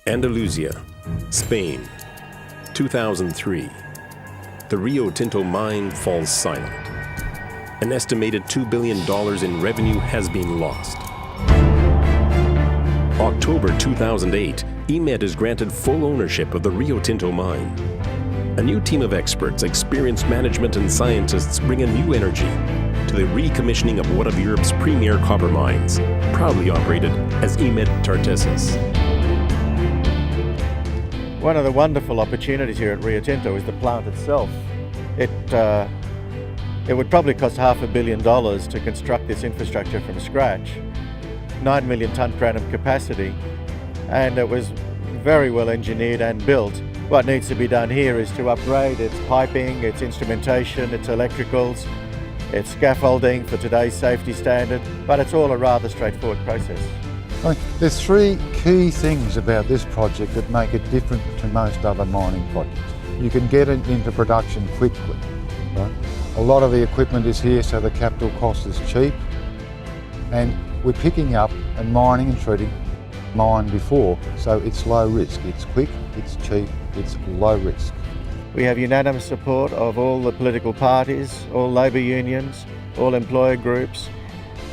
Andalusia, Spain, 2003. The Rio Tinto mine falls silent. An estimated $2 billion in revenue has been lost. October 2008, EMED is granted full ownership of the Rio Tinto mine. A new team of experts, experienced management and scientists bring a new energy to the recommissioning of one of Europe's premier copper mines, proudly operated as EMEDFinancial2013. One of the wonderful opportunities here at Rio Tinto is the plant itself. It would probably cost $500 million to construct this infrastructure from scratch. 9 million tonne per annum capacity, and it was very well engineered and built. What needs to be done here is to upgrade its piping, its instrumentation, its electricals, its scaffolding for today's safety standard, but it's all a rather straightforward process. There's three key things about this project that make it different to most other mining projects. You can get it into production quickly. Right? A lot of the equipment is here, so the capital cost is cheap, and we're picking up and mining and treating mine before, so it's low risk. It's quick, it's cheap, it's low risk. We have unanimous support of all the political parties, all labour unions, all employer groups.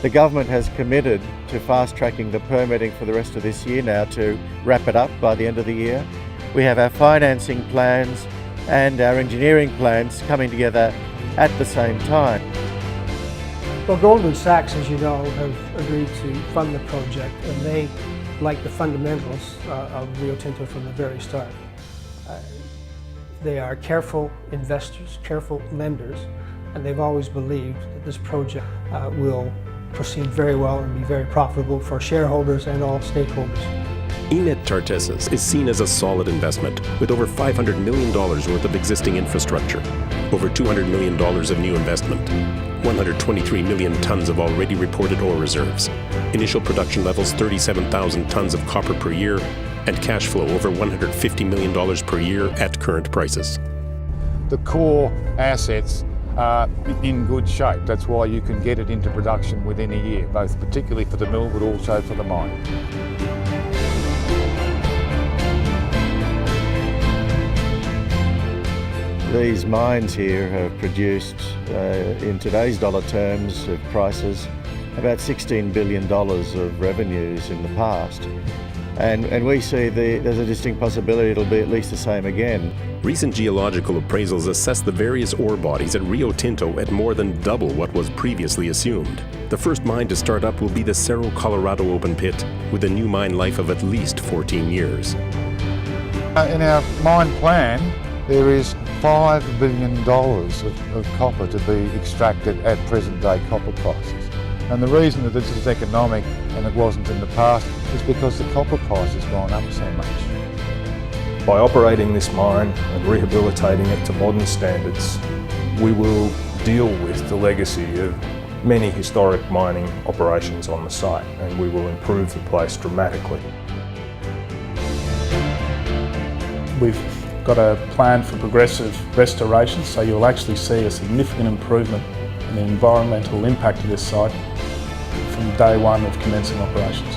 The government has committed to fast-tracking the permitting for the rest of this year now to wrap it up by the end of the year. We have our financing plans and our engineering plans coming together at the same time. Well, Goldman Sachs, as you know, have agreed to fund the project, and they like the fundamentals of Rio Tinto from the very start. They are careful investors, careful lenders, and they've always believed that this project will proceed very well and be very profitable for shareholders and all stakeholders. EMEDFinancial2013 is seen as a solid investment with over $500 million worth of existing infrastructure, over $200 million of new investment, 123 million tons of already reported ore reserves, initial production levels 37,000 tons of copper per year, and cash flow over $150 million per year at current prices. The core assets are in good shape. That's why you can get it into production within a year, both particularly for the mill but also for the mine. These mines here have produced, in today's dollar terms of prices, about $16 billion of revenues in the past. And we see there's a distinct possibility it'll be at least the same again. Recent geological appraisals assess the various ore bodies at Rio Tinto at more than double what was previously assumed. The first mine to start up will be the Cerro Colorado open pit, with a new mine life of at least 14 years. In our mine plan, there is $5 billion of copper to be extracted at present day copper prices. And the reason that this is economic and it wasn't in the past is because the copper price has gone up so much. By operating this mine and rehabilitating it to modern standards, we will deal with the legacy of many historic mining operations on the site, and we will improve the place dramatically. We've got a plan for progressive restoration, so you'll actually see a significant improvement in the environmental impact of this site from day one of commencing operations.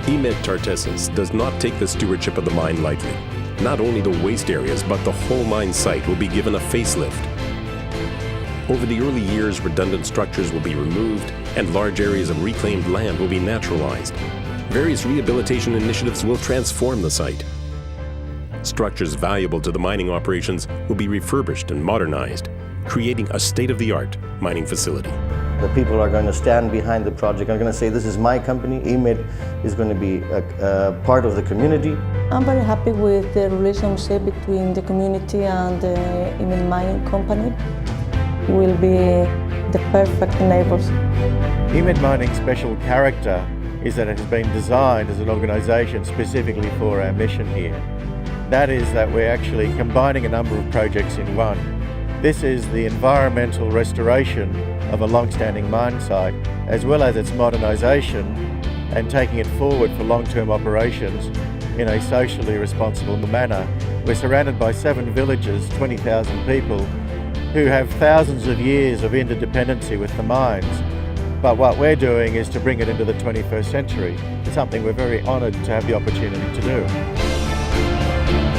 EMEDFinancial2013 does not take the stewardship of the mine lightly. Not only the waste areas, but the whole mine site will be given a facelift. Over the early years, redundant structures will be removed and large areas of reclaimed land will be naturalized. Various rehabilitation initiatives will transform the site. Structures valuable to the mining operations will be refurbished and modernized, creating a state-of-the-art mining facility. The people are going to stand behind the project. I'm going to say, this is my company. EMED is going to be a part of the community. I'm very happy with the relationship between the community and the EMED mining company. We'll be the perfect neighbors. EMED Mining's special character is that it has been designed as an organisation specifically for our mission here. That is that we're actually combining a number of projects in one. This is the environmental restoration of a long-standing mine site, as well as its modernisation and taking it forward for long-term operations in a socially responsible manner. We're surrounded by 7 villages, 20,000 people, who have thousands of years of interdependency with the mines. But what we're doing is to bring it into the 21st century. It's something we're very honoured to have the opportunity to do. you.